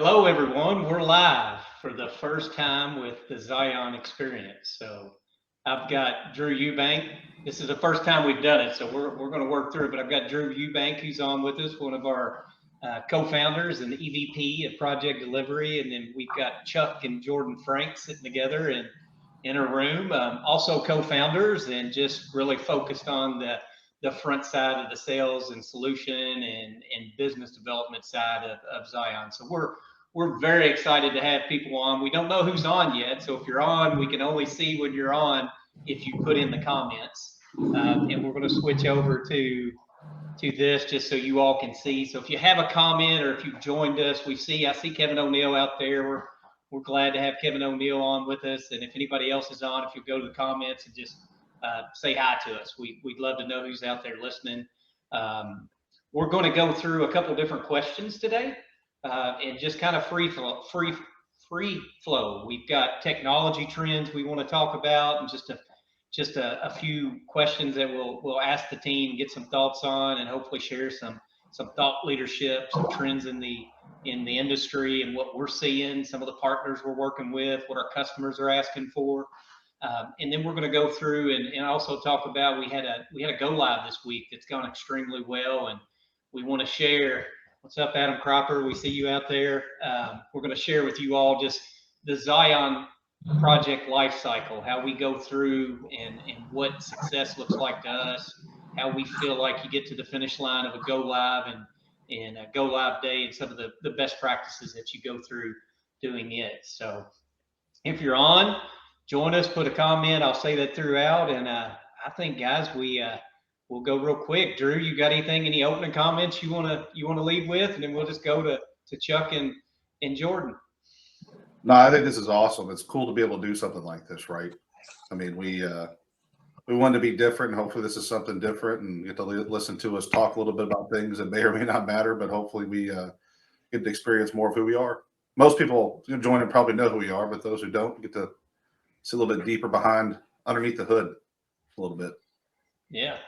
Hello, everyone. We're live for the first time with the Zion experience. So I've got Drew Eubank. This is the first time we've done it, so we're going to work through it. But I've got Drew Eubank, who's on with us, one of our co-founders and the EVP of Project Delivery. And then we've got Chuck and Jordan Frank sitting together in a room, also co-founders and just really focused on the front side of the sales and solution and business development side of Zion. So we're very excited to have people on. We don't know who's on yet, so if you're on, we can only see when you're on if you put in the comments. And we're going to switch over to this just so you all can see. So if you have a comment or if you've joined us, I see Kevin O'Neill out there. We're glad to have Kevin O'Neill on with us. And if anybody else is on, if you go to the comments and just say hi to us, we'd love to know who's out there listening. We're going to go through a couple different questions today. And just kind of free flow. We've got technology trends we want to talk about, and just a few questions that we'll ask the team, get some thoughts on, and hopefully share some thought leadership, some trends in the industry and what we're seeing, some of the partners we're working with, what our customers are asking for. And then we're going to go through and also talk about we had a go live this week that's gone extremely well, and we want to share. What's up, Adam Cropper? We see you out there. We're going to share with you all just the Zion project life cycle, how we go through and what success looks like to us, how we feel like you get to the finish line of a go live and a go live day, and some of the best practices that you go through doing it. So if you're on, join us, put a comment. I'll say that throughout. And I think, guys, we'll go real quick. Drew, you got anything, any opening comments you want to lead with, and then we'll just go to Chuck and Jordan. No, I think this is awesome. It's cool to be able to do something like this, right? I mean, we wanted to be different, and hopefully this is something different, and get to listen to us talk a little bit about things that may or may not matter, but hopefully we get to experience more of who we are. Most people join and probably know who we are, but those who don't get to see a little bit deeper underneath the hood a little bit. Yeah.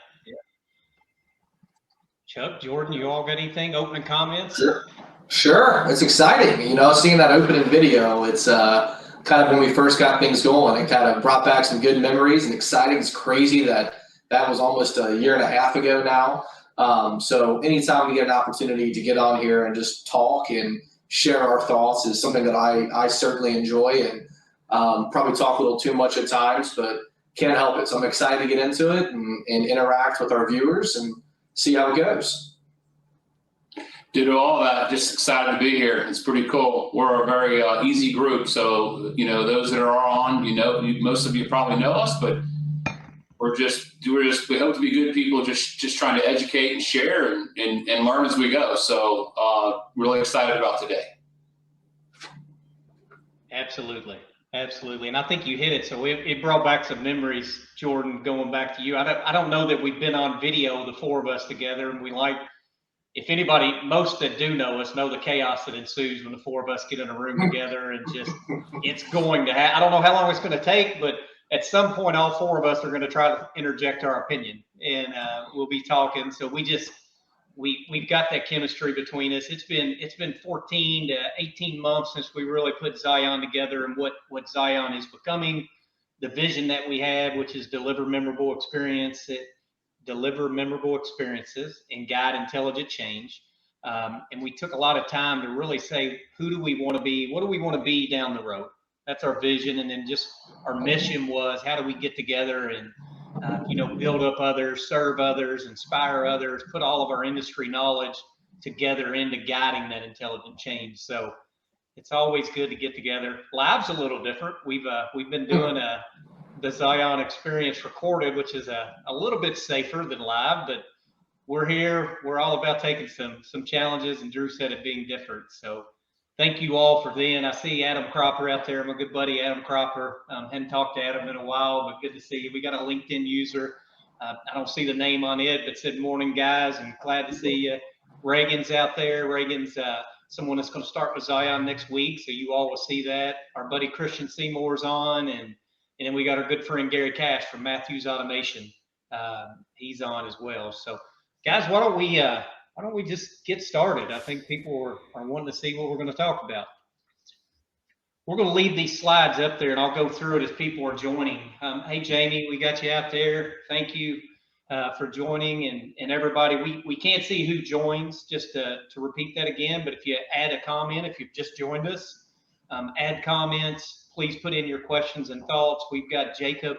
Chuck, Jordan, you all got anything? Opening comments? Sure. It's exciting. Seeing that opening video, it's kind of when we first got things going, it kind of brought back some good memories and exciting. It's crazy that was almost a year and a half ago now. So anytime we get an opportunity to get on here and just talk and share our thoughts is something that I certainly enjoy, and probably talk a little too much at times, but can't help it. So I'm excited to get into it and interact with our viewers and see how it goes. Due to all that, just excited to be here. It's pretty cool. We're a very easy group. So, those that are on, most of you probably know us, but we hope to be good people, just trying to educate and share and learn as we go. So really excited about today. Absolutely. And I think you hit it. So it brought back some memories, Jordan, going back to you. I don't know that we've been on video, the four of us together, and if anybody, most that do know us know the chaos that ensues when the four of us get in a room together, and just, it's going to happen. I don't know how long it's going to take, but at some point, all four of us are going to try to interject our opinion, and we'll be talking. So we've got that chemistry between us. It's been 14 to 18 months since we really put Zion together, and what Zion is becoming, the vision that we have, which is deliver memorable experiences and guide intelligent change. And we took a lot of time to really say, who do we want to be? What do we want to be down the road? That's our vision. And then just our mission was, how do we get together and build up others, serve others, inspire others, put all of our industry knowledge together into guiding that intelligent change. So it's always good to get together. Live's a little different. We've been doing the Zion experience recorded, which is a little bit safer than live, but we're here. We're all about taking some challenges, and Drew said it being different. So thank you all for then. I see Adam Cropper out there, my good buddy Adam Cropper. Hadn't talked to Adam in a while, but good to see you. We got a LinkedIn user. I don't see the name on it, but said morning, guys, and glad to see you. Reagan's out there. Reagan's someone that's going to start with Zion next week, so you all will see that. Our buddy Christian Seymour's on, and then we got our good friend Gary Cash from Matthews Automation. He's on as well. So, guys, why don't we why don't we just get started? I think people are wanting to see what we're going to talk about. We're going to leave these slides up there, and I'll go through it as people are joining. Hey, Jamie, we got you out there. Thank you for joining, and everybody. We can't see who joins, just to repeat that again, but if you add a comment, if you've just joined us, add comments. Please put in your questions and thoughts. We've got Jacob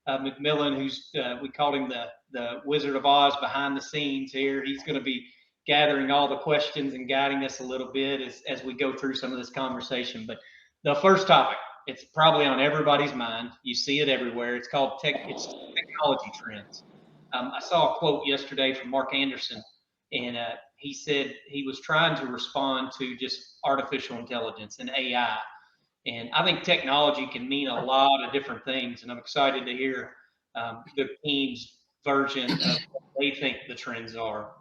McMillan, who's we called him the Wizard of Oz behind the scenes here. He's going to be gathering all the questions and guiding us a little bit as we go through some of this conversation. But the first topic, it's probably on everybody's mind. You see it everywhere. It's called technology trends. I saw a quote yesterday from Mark Anderson, and he said he was trying to respond to just artificial intelligence and AI. And I think technology can mean a lot of different things, and I'm excited to hear the team's version of what they think the trends are.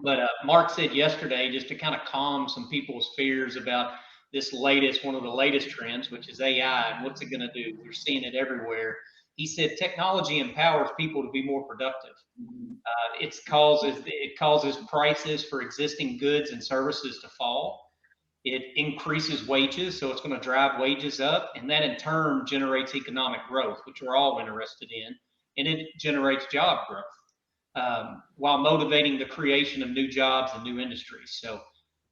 But Mark said yesterday, just to kind of calm some people's fears about this one of the latest trends, which is AI, and what's it going to do? We're seeing it everywhere. He said technology empowers people to be more productive. It causes prices for existing goods and services to fall. It increases wages, so it's going to drive wages up, and that in turn generates economic growth, which we're all interested in, and it generates job growth while motivating the creation of new jobs and new industries. So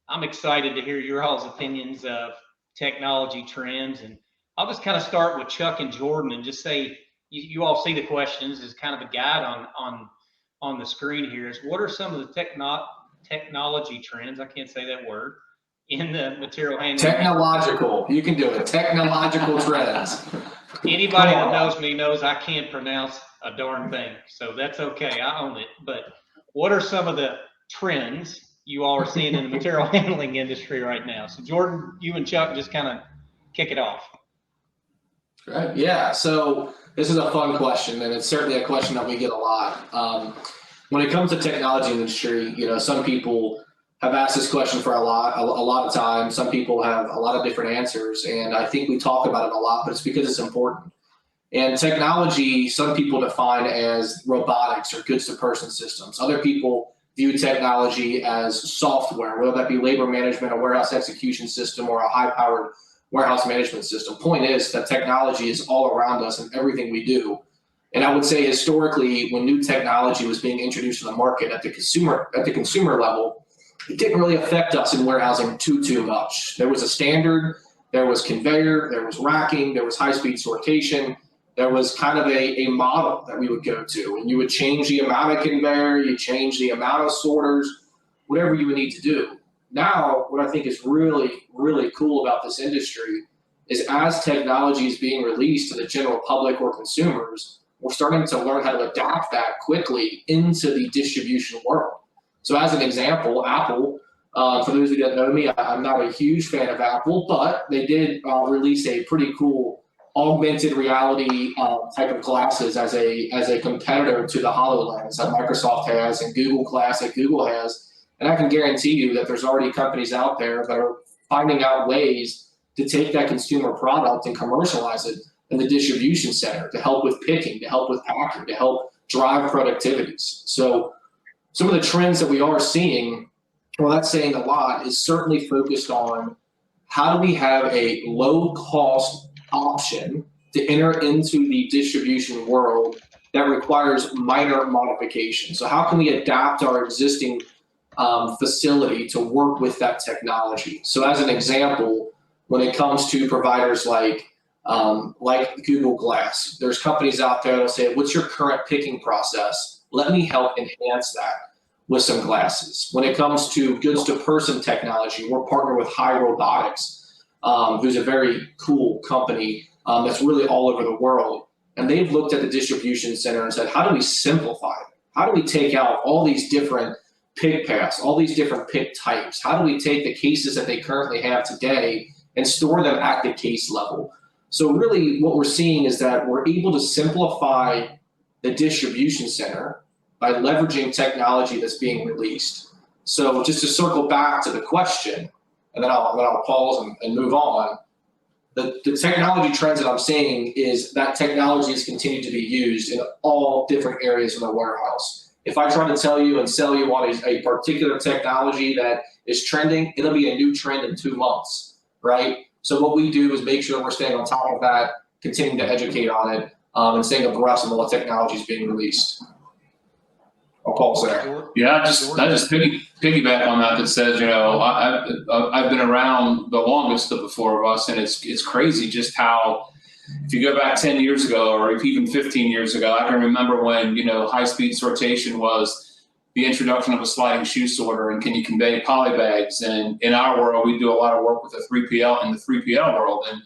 I'm excited to hear your all's opinions of technology trends, and I'll just kind of start with Chuck and Jordan and just say, you all see the questions as kind of a guide on the screen here, is what are some of the technology trends, I can't say that word, in the material handling. Technological, you can do it. Technological trends. Anybody that knows me knows I can't pronounce a darn thing, so that's okay. I own it. But what are some of the trends you all are seeing in the material handling industry right now? So Jordan, you and Chuck just kind of kick it off. Right. Yeah. So this is a fun question, and it's certainly a question that we get a lot. When it comes to technology industry, some people have asked this question for a lot of time. Some people have a lot of different answers, and I think we talk about it a lot, but it's because it's important. And technology, some people define as robotics or goods-to-person systems. Other people view technology as software, whether that be labor management, a warehouse execution system, or a high-powered warehouse management system. Point is that technology is all around us in everything we do. And I would say historically, when new technology was being introduced to the market at the consumer level, it didn't really affect us in warehousing too much. There was a standard, there was conveyor, there was racking, there was high-speed sortation. There was kind of a model that we would go to, and you would change the amount of conveyor, you change the amount of sorters, whatever you would need to do. Now, what I think is really, really cool about this industry is as technology is being released to the general public or consumers, we're starting to learn how to adapt that quickly into the distribution world. So as an example, Apple, for those of you that know me, I'm not a huge fan of Apple, but they did release a pretty cool augmented reality type of glasses as a competitor to the HoloLens that Microsoft has and Google Glass that Google has. And I can guarantee you that there's already companies out there that are finding out ways to take that consumer product and commercialize it in the distribution center to help with picking, to help with packing, to help drive productivities. So some of the trends that we are seeing, well, that's saying a lot, is certainly focused on how do we have a low cost option to enter into the distribution world that requires minor modification. So how can we adapt our existing facility to work with that technology? So as an example, when it comes to providers like Google Glass, there's companies out there that say, what's your current picking process? Let me help enhance that with some glasses. When it comes to goods to person technology, we're partnered with Robotics, who's a very cool company that's really all over the world. And they've looked at the distribution center and said, how do we simplify it? How do we take out all these different pick paths, all these different pick types? How do we take the cases that they currently have today and store them at the case level? So really what we're seeing is that we're able to simplify the distribution center by leveraging technology that's being released. So just to circle back to the question, and then I'll pause and move on. The technology trends that I'm seeing is that technology has continued to be used in all different areas of the warehouse. if I try to tell you and sell you on a particular technology that is trending, it'll be a new trend in 2 months, right? So what we do is make sure we're staying on top of that, continuing to educate on it, and staying abreast of what technology is being released. I'll pause there. Yeah, I just piggyback on that says, I've been around the longest of the four of us, and it's crazy just how, if you go back 10 years ago or even 15 years ago, I can remember when, high-speed sortation was the introduction of a sliding shoe sorter and can you convey polybags. And in our world, we do a lot of work with the 3PL in the 3PL world. And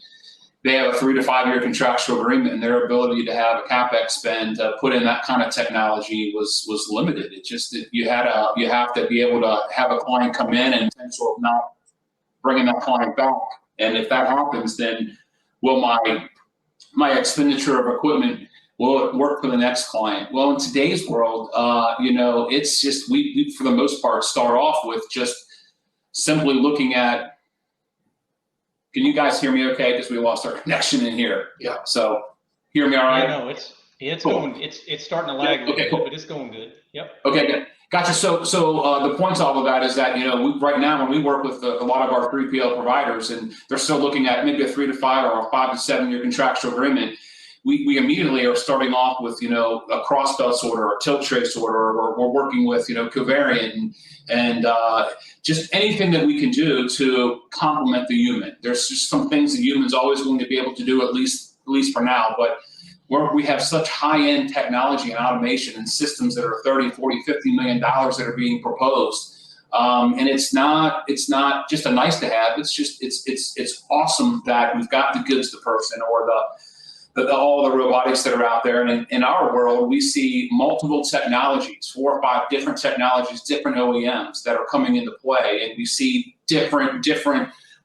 they have a 3 to 5 year contractual agreement, and their ability to have a CapEx spend to put in that kind of technology was limited. It just, you have to be able to have a client come in and sort of not bringing that client back. And if that happens, then will my expenditure of equipment, will it work for the next client? Well, in today's world, it's just, we for the most part start off with just simply looking at, can you guys hear me okay? Because we lost our connection in here. Yeah. So hear me all right? Yeah, no, it's Cool. going, it's starting to lag a little Okay, bit, cool. but it's going good. Yep. Okay, good. Gotcha. So the point of that is that, right now when we work with a lot of our 3PL providers and they're still looking at maybe a 3 to 5 or a 5 to 7 year contractual agreement, we immediately are starting off with, a crossbelt sorter or tilt tray sorter, or we're working with, covariant and just anything that we can do to complement the human. There's just some things that humans always going to be able to do, at least for now, but we have such high-end technology and automation and systems that are $30, $40, $50 million that are being proposed. And it's not just a nice to have. It's just, it's awesome that we've got the goods to person, or all the robotics that are out there. And in our world, we see multiple technologies, 4 or 5 different technologies, different OEMs that are coming into play. And we see different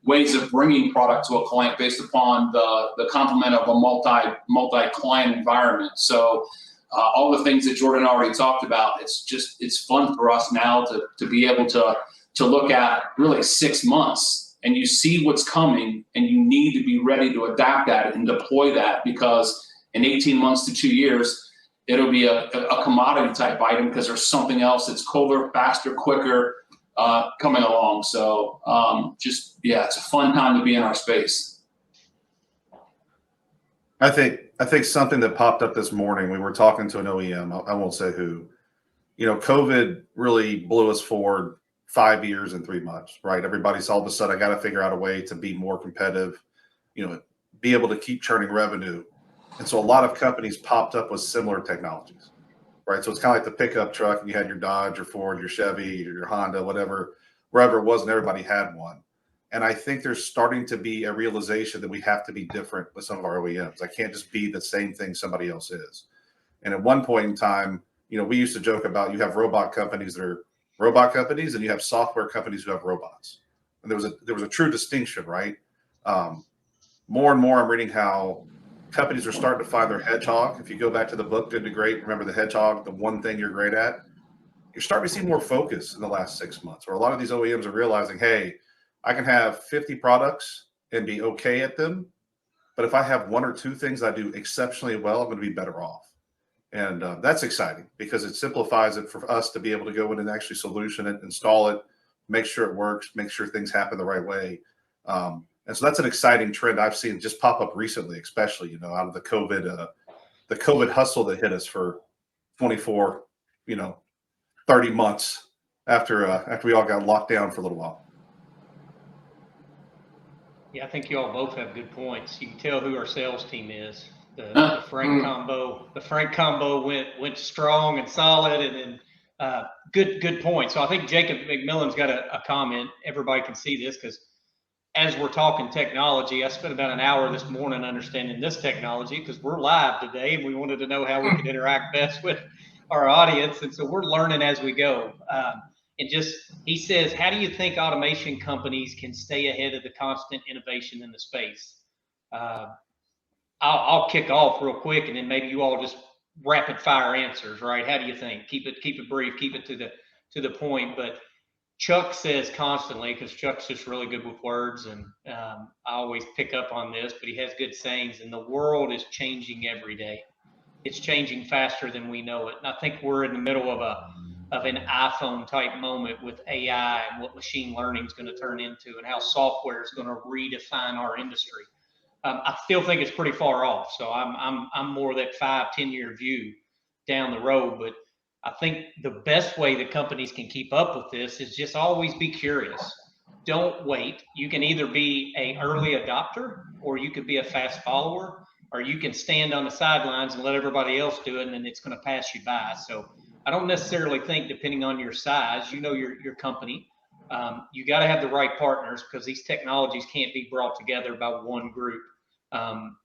ways of bringing product to a client based upon the complement of a multi-client environment. So all the things that Jordan already talked about, it's fun for us now to be able to look at really 6 months, and you see what's coming, and you need to be ready to adapt that and deploy that, because in 18 months to 2 years, it'll be a commodity type item because there's something else that's colder, faster, quicker coming along. So it's a fun time to be in our space. I think something that popped up this morning, we were talking to an OEM, I won't say who, COVID really blew us forward 5 years and 3 months, right? Everybody's all of a sudden, I got to figure out a way to be more competitive, be able to keep churning revenue. And so a lot of companies popped up with similar technologies, right? So it's kind of like the pickup truck, and you had your Dodge, your Ford, your Chevy, or your Honda, whatever, wherever it was, and everybody had one. And I think there's starting to be a realization that we have to be different with some of our OEMs. I can't just be the same thing somebody else is. And at one point in time, we used to joke about, you have robot companies that are robot companies, and you have software companies who have robots. And there was a true distinction, right? More and more I'm reading how companies are starting to find their hedgehog. If you go back to the book, Good to Great, remember the hedgehog, the one thing you're great at. You're starting to see more focus in the last 6 months, where a lot of these OEMs are realizing, hey, I can have 50 products and be okay at them, but if I have 1 or 2 things I do exceptionally well, I'm going to be better off. And that's exciting, because it simplifies it for us to be able to go in and actually solution it, install it, make sure it works, make sure things happen the right way. And so that's an exciting trend I've seen just pop up recently, especially, out of the COVID hustle that hit us for 24, 30 months after we all got locked down for a little while. Yeah, I think you all both have good points. You can tell who our sales team is. The Frank combo went strong and solid, and then good point. So I think Jacob McMillan's got a comment. Everybody can see this, because as we're talking technology, I spent about an hour this morning understanding this technology, because we're live today and we wanted to know how we could interact best with our audience. And so we're learning as we go. He says, how do you think automation companies can stay ahead of the constant innovation in the space? I'll kick off real quick, and then maybe you all just rapid fire answers, right? How do you think? Keep it brief, keep it to the point. But Chuck says constantly, because Chuck's just really good with words, and I always pick up on this, but he has good sayings, and the world is changing every day. it's changing faster than we know it. And I think we're in the middle of an iPhone type moment with AI and what machine learning is going to turn into and how software is going to redefine our industry. I still think it's pretty far off. So I'm more that 5-10 year view down the road. But I think the best way that companies can keep up with this is just always be curious. Don't wait. You can either be an early adopter or you could be a fast follower, or you can stand on the sidelines and let everybody else do it, and then it's going to pass you by. So I don't necessarily think, depending on your size, your company, you got to have the right partners, because these technologies can't be brought together by one group.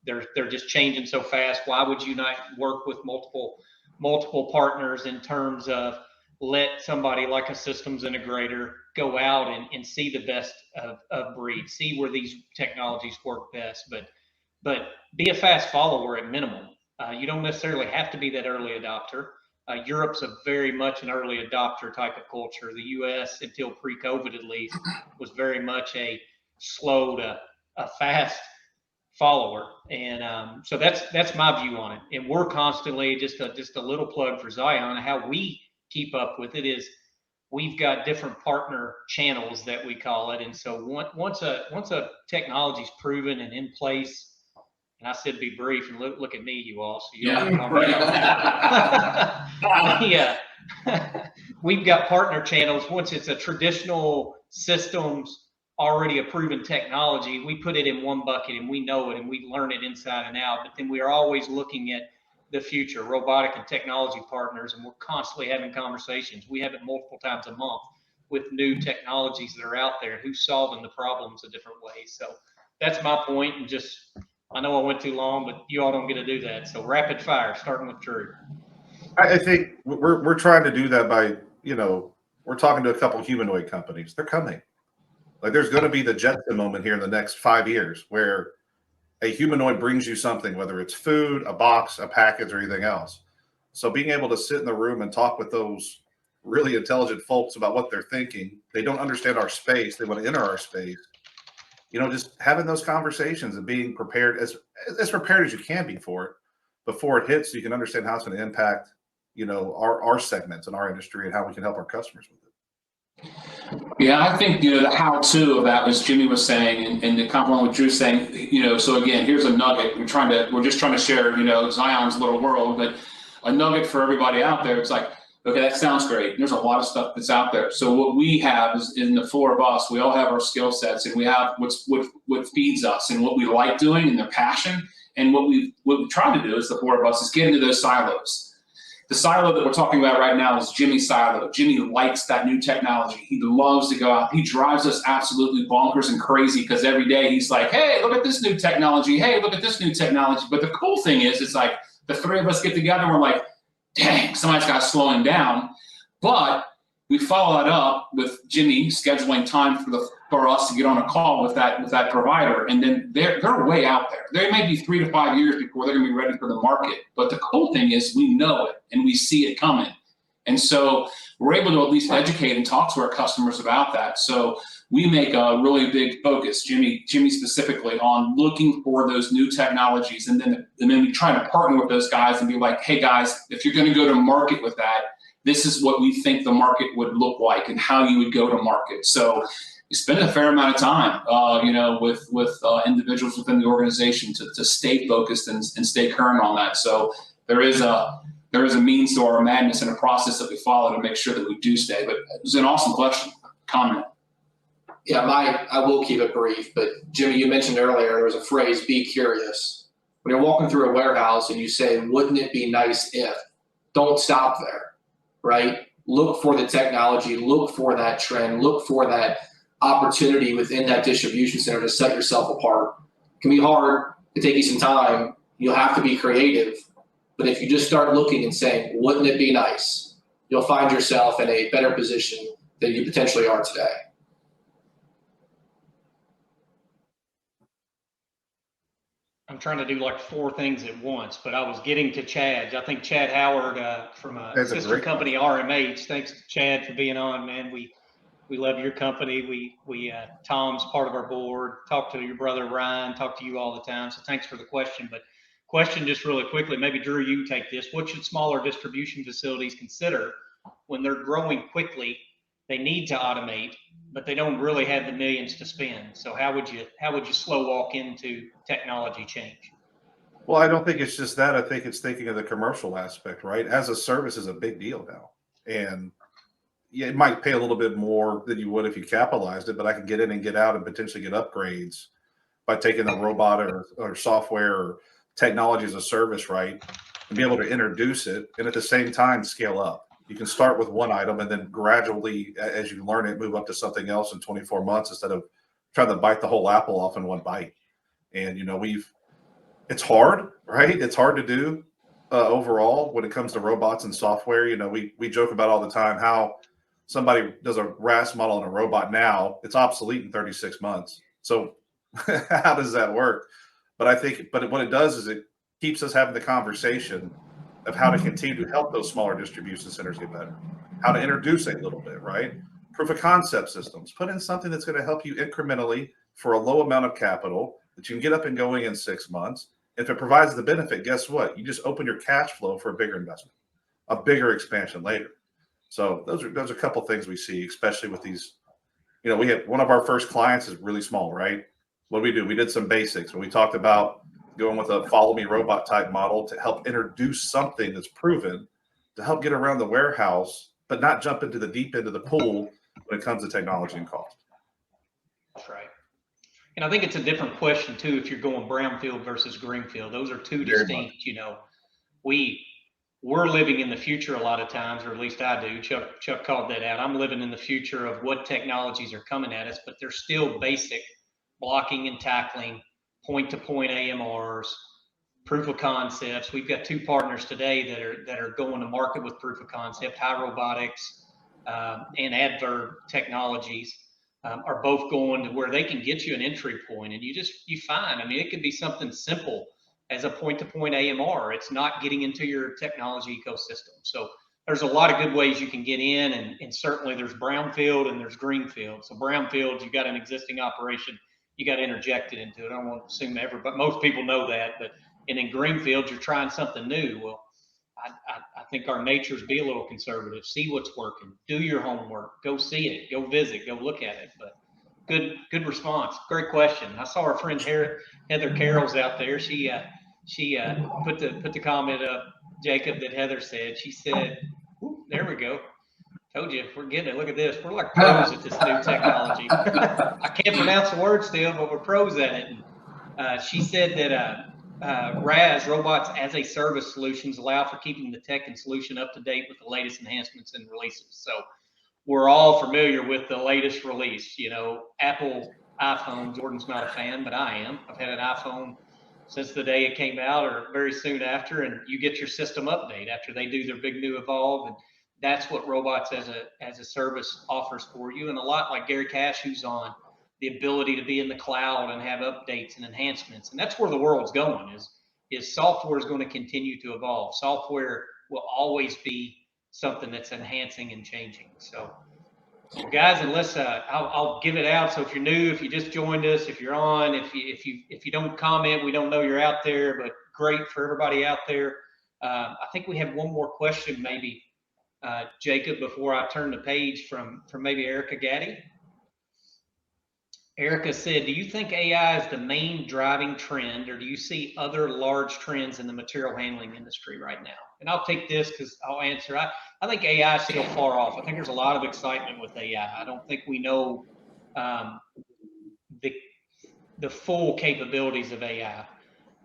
They're just changing so fast. Why would you not work with multiple partners in terms of let somebody like a systems integrator go out and see the best of breed, see where these technologies work best, but be a fast follower at minimum. You don't necessarily have to be that early adopter. Europe's a very much an early adopter type of culture. The US, until pre-COVID at least, was very much a slow to a fast follower. And so that's my view on it. And we're constantly, just a little plug for Zion, how we keep up with it is we've got different partner channels that we call it. And so once a technology is proven and in place, and I said be brief, and look at me, you all. So you all can call me out. Yeah, we've got partner channels. Once it's a traditional systems, already a proven technology, we put it in one bucket and we know it and we learn it inside and out. But then we are always looking at the future, robotic and technology partners, and we're constantly having conversations. We have it multiple times a month with new technologies that are out there, who's solving the problems a different ways. So that's my point. And just, I know I went too long, but you all don't get to do that. So rapid fire, starting with Drew. I think we're trying to do that by, we're talking to a couple humanoid companies. They're coming. Like, there's going to be the Jetson moment here in the next 5 years where a humanoid brings you something, whether it's food, a box, a package, or anything else. So being able to sit in the room and talk with those really intelligent folks about what they're thinking, they don't understand our space, they want to enter our space. Just having those conversations and being prepared, as prepared as you can be for it before it hits, so you can understand how it's going to impact, our segments and our industry and how we can help our customers with it. Yeah, I think, the how-to of that, as Jimmy was saying, and the compliment with Drew saying, so again, here's a nugget. We're just trying to share, Zion's little world, but a nugget for everybody out there. It's like, okay, that sounds great. There's a lot of stuff that's out there. So what we have is, in the four of us, we all have our skill sets, and we have what feeds us and what we like doing and the passion. And what we try to do is, the four of us, is get into those silos. The silo that we're talking about right now is Jimmy's silo. Jimmy likes that new technology. He loves to go out. He drives us absolutely bonkers and crazy, because every day he's like, hey, look at this new technology. Hey, look at this new technology. But the cool thing is, it's like the three of us get together and we're like, dang, somebody's got to slow him down. But we follow that up with Jimmy scheduling time for us to get on a call with that provider, and then they're way out there. They may be 3 to 5 years before they're going to be ready for the market. But the cool thing is, we know it and we see it coming, and so we're able to at least educate and talk to our customers about that. So we make a really big focus, Jimmy specifically, on looking for those new technologies, and then we try to partner with those guys and be like, hey guys, if you're going to go to market with that, this is what we think the market would look like and how you would go to market. So we spend a fair amount of time, with individuals within the organization to stay focused and stay current on that. So there is a means to our madness and a process that we follow to make sure that we do stay. But it was an awesome comment. Yeah, I will keep it brief, but Jimmy, you mentioned earlier, there was a phrase, be curious. When you're walking through a warehouse and you say, wouldn't it be nice if, don't stop there, right? Look for the technology, look for that trend, look for that opportunity within that distribution center to set yourself apart. It can be hard, it take you some time, you'll have to be creative, but if you just start looking and saying, wouldn't it be nice, you'll find yourself in a better position than you potentially are today. I'm trying to do like 4 things at once, but I was getting to Chad. I think Chad Howard from a sister company, RMH. Thanks, Chad, for being on, man. We love your company. Tom's part of our board. Talk to your brother Ryan. Talk to you all the time. So thanks for the question. But question just really quickly, maybe Drew, you can take this. What should smaller distribution facilities consider when they're growing quickly? They need to automate, but they don't really have the millions to spend. So how would you slow walk into technology change? Well, I don't think it's just that. I think it's thinking of the commercial aspect, right? As a service is a big deal now. And yeah, it might pay a little bit more than you would if you capitalized it, but I can get in and get out and potentially get upgrades by taking a robot or software or technology as a service, right? And be able to introduce it and at the same time scale up. You can start with one item and then gradually, as you learn it, move up to something else in 24 months instead of trying to bite the whole apple off in one bite. And, it's hard, right? It's hard to do overall when it comes to robots and software. We joke about all the time how somebody does a RAS model on a robot now, it's obsolete in 36 months. So how does that work? But what it does is it keeps us having the conversation of how to continue to help those smaller distribution centers get better, how to introduce a little bit, right? Proof of concept systems, put in something that's going to help you incrementally for a low amount of capital that you can get up and going in 6 months. If it provides the benefit, guess what? You just open your cash flow for a bigger investment, a bigger expansion later. So those are a couple things we see, especially with these. We had one of our first clients is really small, right? What do? We did some basics, and we talked about going with a follow me robot type model to help introduce something that's proven to help get around the warehouse, but not jump into the deep end of the pool when it comes to technology and cost. That's right. And I think it's a different question too if you're going brownfield versus greenfield. Those are two distinct. We're living in the future a lot of times, or at least I do. Chuck called that out. I'm living in the future of what technologies are coming at us, but they're still basic blocking and tackling, point-to-point AMRs, proof of concepts. We've got two partners today that are going to market with proof of concept. High Robotics and Adverb Technologies are both going to where they can get you an entry point, and you find. I mean, it could be something simple as a point-to-point AMR. It's not getting into your technology ecosystem. So there's a lot of good ways you can get in, and certainly there's brownfield and there's greenfield. So brownfield, you got an existing operation, you got interjected into it. I don't want to assume but most people know that. And in greenfield, you're trying something new. Well, I think our natures be a little conservative. See what's working. Do your homework. Go see it. Go visit. Go look at it. But good response. Great question. I saw our friend Heather Carroll's out there. She put the comment up, Jacob, that Heather said. She said, "There we go. Told you, we're getting it. Look at this. We're like pros at this new technology." I can't pronounce the word still, but we're pros at it. And she said that RAS, robots as a service solutions, allow for keeping the tech and solution up to date with the latest enhancements and releases. So we're all familiar with the latest release. Apple iPhone, Jordan's not a fan, but I am. I've had an iPhone since the day it came out or very soon after, and you get your system update after they do their big new evolve. And that's what robots as a service offers for you. And a lot like Gary Cash, who's on, the ability to be in the cloud and have updates and enhancements. And that's where the world's going is software is going to continue to evolve. Software will always be something that's enhancing and changing. So guys, unless I'll give it out. So if you're new, if you just joined us, if you're on, if you don't comment, we don't know you're out there, but great for everybody out there. I think we have one more question, maybe, Jacob, before I turn the page from maybe Erica Gaddy. Erica said, "Do you think AI is the main driving trend, or do you see other large trends in the material handling industry right now?" And I'll take this because I'll answer. I think AI is still far off. I think there's a lot of excitement with AI. I don't think we know the full capabilities of AI.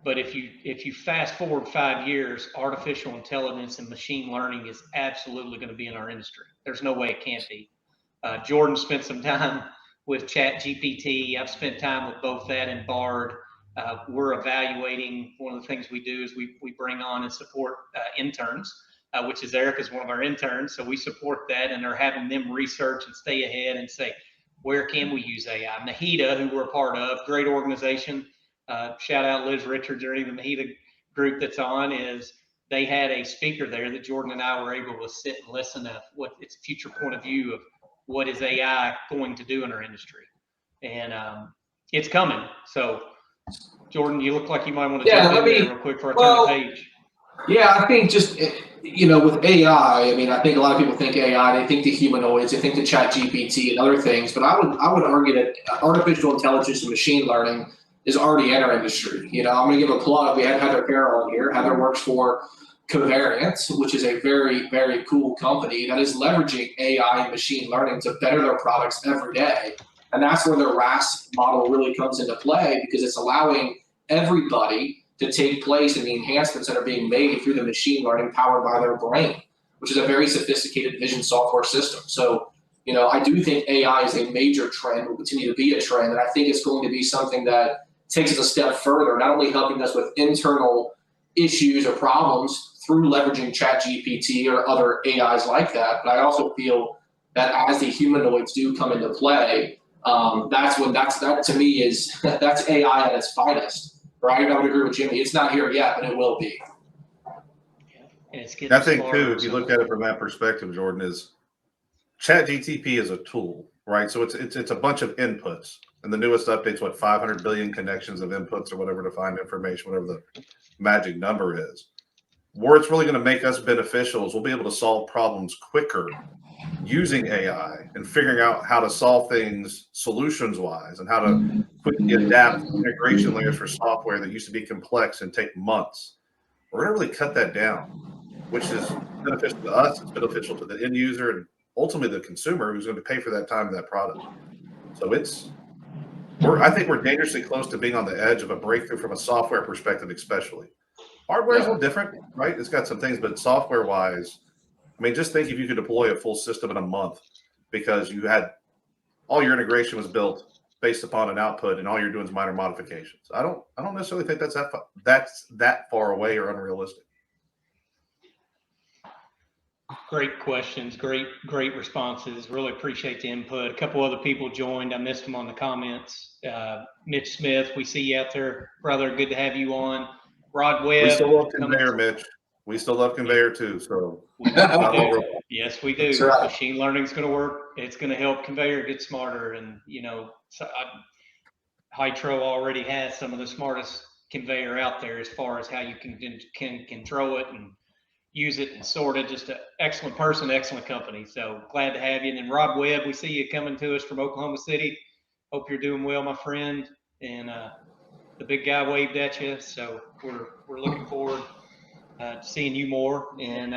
But if you fast forward 5 years, artificial intelligence and machine learning is absolutely going to be in our industry. There's no way it can't be. Jordan spent some time with ChatGPT. I've spent time with both that and Bard. We're evaluating. One of the things we do is we bring on and support interns, which is Erica's one of our interns. So we support that, and they're having them research and stay ahead and say, where can we use AI? Nahida, who we're a part of, great organization. Shout out Liz Richards or even the Nahida group that's on, is they had a speaker there that Jordan and I were able to sit and listen to what its future point of view of what is AI going to do in our industry. And it's coming. So Jordan, you look like you might want to Yeah, jump in let me- there real quick before I well, turn the page. Yeah, I think just, with AI, I mean, I think a lot of people think AI, they think the humanoids, they think the chat GPT and other things, but I would argue that artificial intelligence and machine learning is already in our industry. I'm going to give a plug. We had Heather Carroll on here. Heather works for Covariant, which is a very, very cool company that is leveraging AI and machine learning to better their products every day. And that's where the RAS model really comes into play, because it's allowing everybody to take place in the enhancements that are being made through the machine learning powered by their brain, which is a very sophisticated vision software system. So, I do think AI is a major trend, will continue to be a trend, and I think it's going to be something that takes us a step further, not only helping us with internal issues or problems through leveraging ChatGPT or other AIs like that, but I also feel that as the humanoids do come into play, that to me is that's AI at its finest, right? I would agree with Jimmy. It's not here yet, but it will be. And it's getting I think smarter, too, if you look at it from that perspective, Jordan, is ChatGPT is a tool, right? So it's a bunch of inputs, and the newest update's 500 billion connections of inputs or whatever to find information, whatever the magic number is. Where it's really going to make us beneficial is we'll be able to solve problems quicker using AI and figuring out how to solve things solutions wise and how to quickly adapt integration layers for software that used to be complex and take months. We're going to really cut that down, which is beneficial to us. It's beneficial to the end user and ultimately the consumer who's going to pay for that time of that product. So I think we're dangerously close to being on the edge of a breakthrough from a software perspective, especially. Hardware is a little different, right? It's got some things, but software wise, I mean, just think if you could deploy a full system in a month because you had all your integration was built based upon an output and all you're doing is minor modifications. I don't necessarily think that's that far away or unrealistic. Great questions, great responses. Really appreciate the input. A couple other people joined. I missed them on the comments. Mitch Smith, we see you out there, brother. Good to have you on. Rod Webb. We still love conveyor, Mitch. We still love conveyor too. So we do. Yes, we do. That's right. Machine learning is going to work. It's going to help conveyor get smarter. And Hydro already has some of the smartest conveyor out there as far as how you can control it and use it and sort it. Just an excellent person, excellent company. So glad to have you. And then Rod Webb, we see you coming to us from Oklahoma City. Hope you're doing well, my friend. And the big guy waved at you. So we're looking forward to seeing you more. And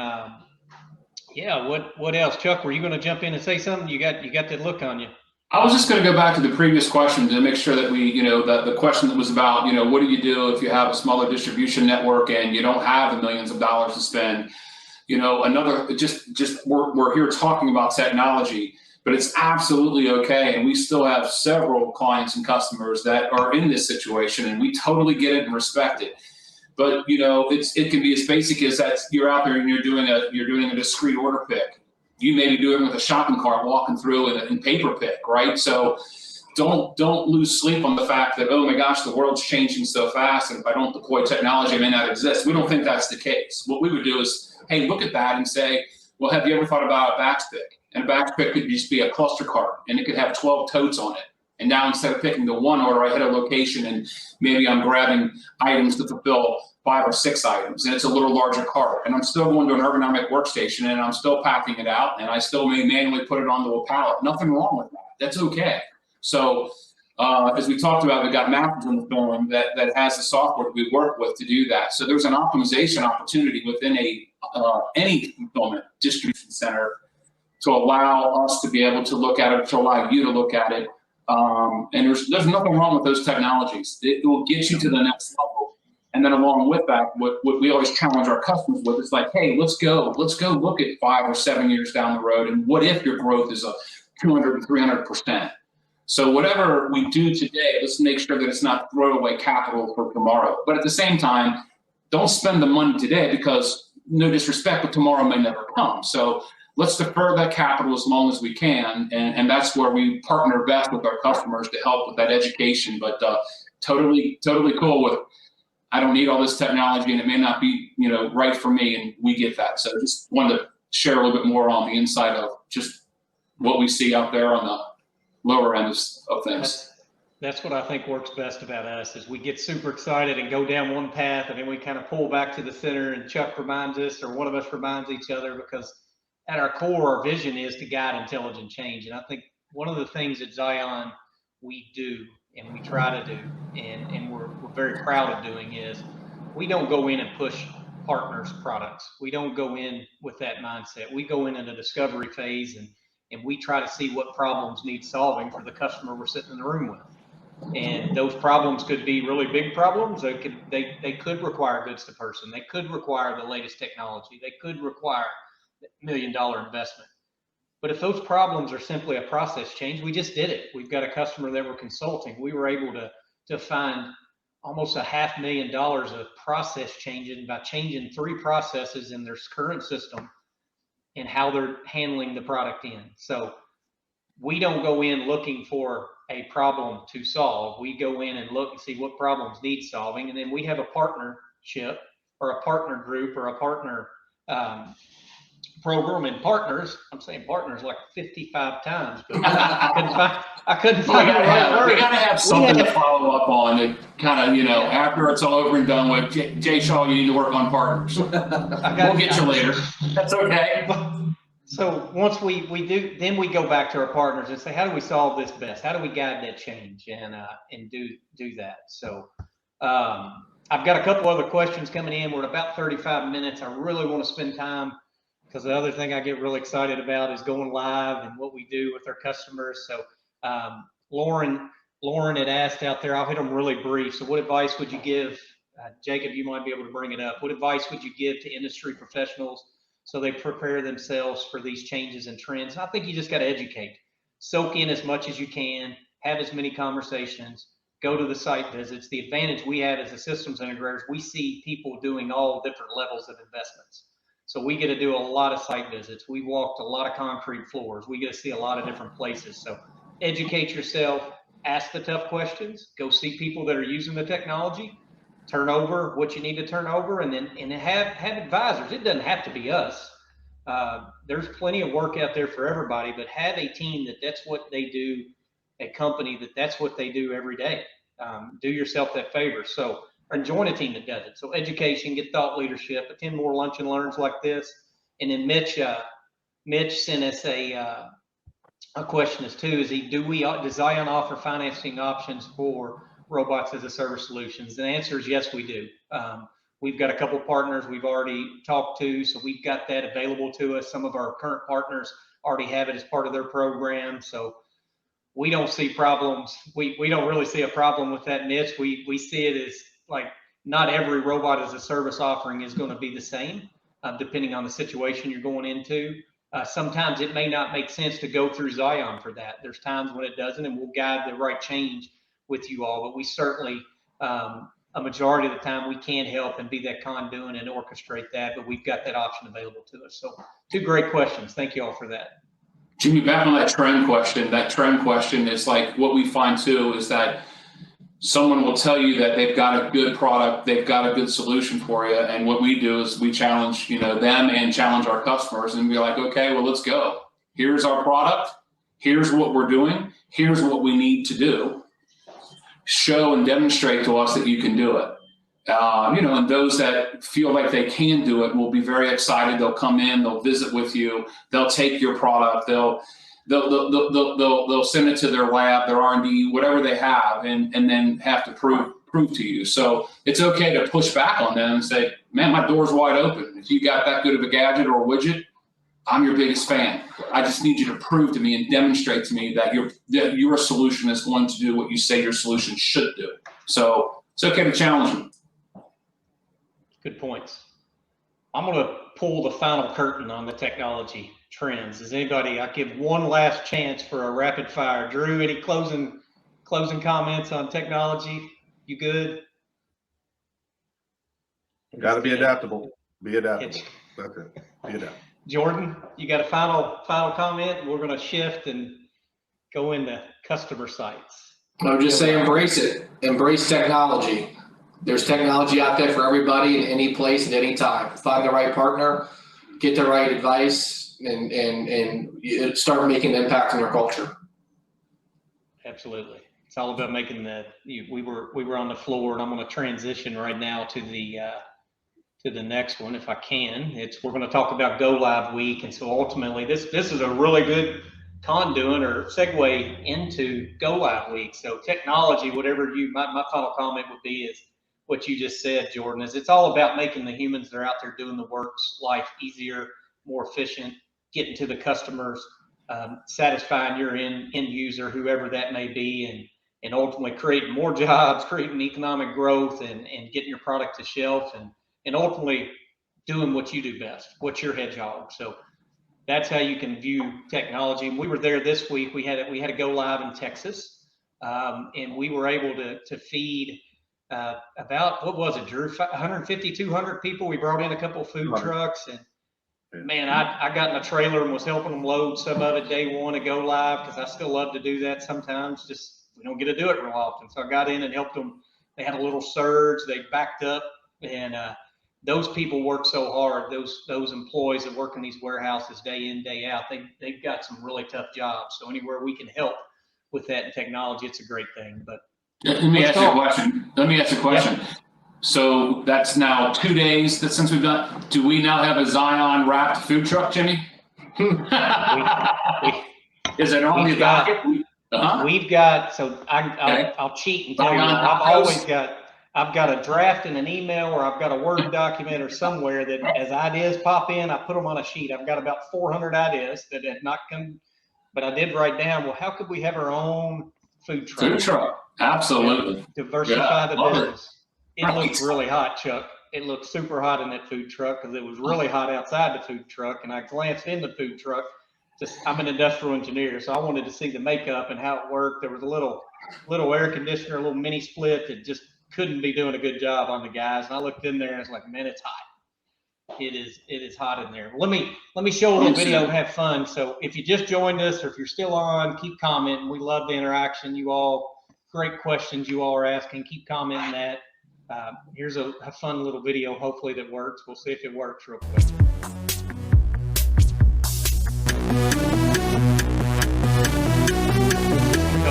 yeah, what else? Chuck, were you going to jump in and say something? You got that look on you. I was just going to go back to the previous question to make sure that we, the question that was about, what do you do if you have a smaller distribution network and you don't have the millions of dollars to spend? We're here talking about technology, but it's absolutely okay. And we still have several clients and customers that are in this situation, and we totally get it and respect it. But it can be as basic as that you're out there and you're doing a discrete order pick. You may be doing it with a shopping cart walking through in paper pick, right? So don't lose sleep on the fact that, oh my gosh, the world's changing so fast, and if I don't deploy technology, it may not exist. We don't think that's the case. What we would do is, hey, look at that and say, well, have you ever thought about a batch pick? And a batch pick could just be a cluster cart, and it could have 12 totes on it. And now instead of picking the one order, I hit a location and maybe I'm grabbing items to fulfill 5 or 6 items, and it's a little larger cart. And I'm still going to an ergonomic workstation and I'm still packing it out, and I still may manually put it onto a pallet. Nothing wrong with that. That's okay. So as we talked about, we got Mappers on the phone that has the software that we work with to do that. So there's an optimization opportunity within any fulfillment distribution center to allow us to be able to look at it, to allow you to look at it. And there's nothing wrong with those technologies. It will get you to the next level. And then along with that, what we always challenge our customers with is like, hey, let's go look at 5 or 7 years down the road. And what if your growth is a 200 or 300%? So whatever we do today, let's make sure that it's not throwaway capital for tomorrow. But at the same time, don't spend the money today because, no disrespect, but tomorrow may never come. So let's defer that capital as long as we can. And that's where we partner best with our customers to help with that education. But totally cool with, I don't need all this technology and it may not be, right for me, and we get that. So just wanted to share a little bit more on the inside of just what we see out there on the lower end of things. That's what I think works best about us is we get super excited and go down one path, and then we kind of pull back to the center, and Chuck reminds us, or one of us reminds each other, because at our core, our vision is to guide intelligent change. And I think one of the things at Zion we do and we try to do, and we're very proud of doing, is we don't go in and push partners' products. We don't go in with that mindset. We go in a discovery phase, and we try to see what problems need solving for the customer we're sitting in the room with. And those problems could be really big problems. They could require goods to person. They could require the latest technology. They could require $1 million investment. But if those problems are simply a process change, we just did it. We've got a customer that we're consulting. We were able to find almost $500,000 of process changing by changing 3 processes in their current system and how they're handling the product in. So we don't go in looking for a problem to solve. We go in and look and see what problems need solving. And then we have a partnership or a partner group or a partner program and partners. I'm saying partners like 55 times, but I couldn't find the right word. We got to have something to follow up on to kind of, after it's all over and done with. Jay Shaw, you need to work on partners. We'll get you later. That's okay. So once we do, then we go back to our partners and say, how do we solve this best? How do we guide that change and do that? So I've got a couple other questions coming in. We're at about 35 minutes. I really want to spend time, because the other thing I get really excited about is going live and what we do with our customers. So Lauren had asked out there, I'll hit them really brief. So what advice would you give, Jacob, you might be able to bring it up. What advice would you give to industry professionals so they prepare themselves for these changes and trends? I think you just got to educate, soak in as much as you can, have as many conversations, go to the site visits. The advantage we have as a systems integrators, we see people doing all different levels of investments. So we get to do a lot of site visits. We walked a lot of concrete floors. We get to see a lot of different places. So educate yourself, ask the tough questions, go see people that are using the technology, turn over what you need to turn over, and have advisors. It doesn't have to be us. There's plenty of work out there for everybody, but have a team that's what they do, a company that's what they do every day. Do yourself that favor. So, and join a team that does it. So education, get thought leadership, attend more lunch and learns like this. And then Mitch sent us a question as too, does Zion offer financing options for robots as a service solutions? And the answer is yes, we do. We've got a couple of partners we've already talked to, so we've got that available to us. Some of our current partners already have it as part of their program. So we don't see problems. We don't really see a problem with that niche. We see it as like not every robot as a service offering is going to be the same, depending on the situation you're going into. Sometimes it may not make sense to go through Zion for that. There's times when it doesn't, and we'll guide the right change with you all, but we certainly, a majority of the time, we can help and be that conduit and orchestrate that, but we've got that option available to us. So 2 great questions. Thank you all for that. Jimmy, back on that trend question is like what we find too is that someone will tell you that they've got a good product, they've got a good solution for you, and what we do is we challenge them and challenge our customers and be like, okay, well, let's go. Here's our product, here's what we're doing, here's what we need to do. Show and demonstrate to us that you can do it. And those that feel like they can do it will be very excited. They'll come in, they'll visit with you, they'll take your product, they'll send it to their lab, their R&D, whatever they have, and then have to prove to you. So it's okay to push back on them and say, man, my door's wide open. If you got that good of a gadget or a widget, I'm your biggest fan. I just need you to prove to me and demonstrate to me that your solution is going to do what you say your solution should do. So it's okay to challenge them. Good points. I'm going to pull the final curtain on the technology trends. I give one last chance for a rapid fire. Drew, any closing comments on technology? You good? Got to be adaptable. Be adaptable. That's it. Be adaptable. Jordan, you got a final comment? We're going to shift and go into customer sites. I would just say embrace it. Embrace technology. There's technology out there for everybody in any place at any time. Find the right partner, get the right advice, and start making an impact on your culture. Absolutely. It's all about making we were on the floor, and I'm going to transition right now to the next one if I can. We're going to talk about Go Live Week, and so ultimately this is a really good conduit or segue into Go Live Week. So technology, whatever my final comment would be is what you just said, Jordan, is it's all about making the humans that are out there doing the work's life easier, more efficient, getting to the customers, satisfying your end user, whoever that may be, and ultimately creating more jobs, creating economic growth, and getting your product to shelf, and ultimately doing what you do best, what's your hedgehog. So that's how you can view technology. And we were there this week. We had a go live in Texas, and we were able to feed about, what was it, Drew? 150, 200 people. We brought in a couple of food trucks, and man, I got in a trailer and was helping them load some of it day one to go live, because I still love to do that sometimes. Just we don't get to do it real often. So I got in and helped them. They had a little surge. They backed up, and those people work so hard. Those employees that work in these warehouses day in, day out, they've got some really tough jobs. So anywhere we can help with that in technology, it's a great thing. But let me ask you a question. Yeah. So that's now 2 days that since we've done. Do we now have a Zion wrapped food truck, Jimmy? Is it on the docket? We've got, so I'll cheat and tell you, I've got a draft in an email, or I've got a Word document or somewhere that as ideas pop in, I put them on a sheet. I've got about 400 ideas that have not come, but I did write down, well, how could we have our own food truck? Food truck, absolutely. Diversify the business. It looked really hot, Chuck. It looked super hot in that food truck, because it was really hot outside the food truck. And I glanced in the food truck. I'm an industrial engineer, so I wanted to see the makeup and how it worked. There was a little air conditioner, a little mini split that just couldn't be doing a good job on the guys. And I looked in there and I was like, man, it's hot. It is hot in there. Let me show a little video and have fun. So if you just joined us, or if you're still on, keep commenting. We love the interaction. You all, great questions you all are asking. Keep commenting that. Here's a fun little video, hopefully that works. We'll see if it works real quick.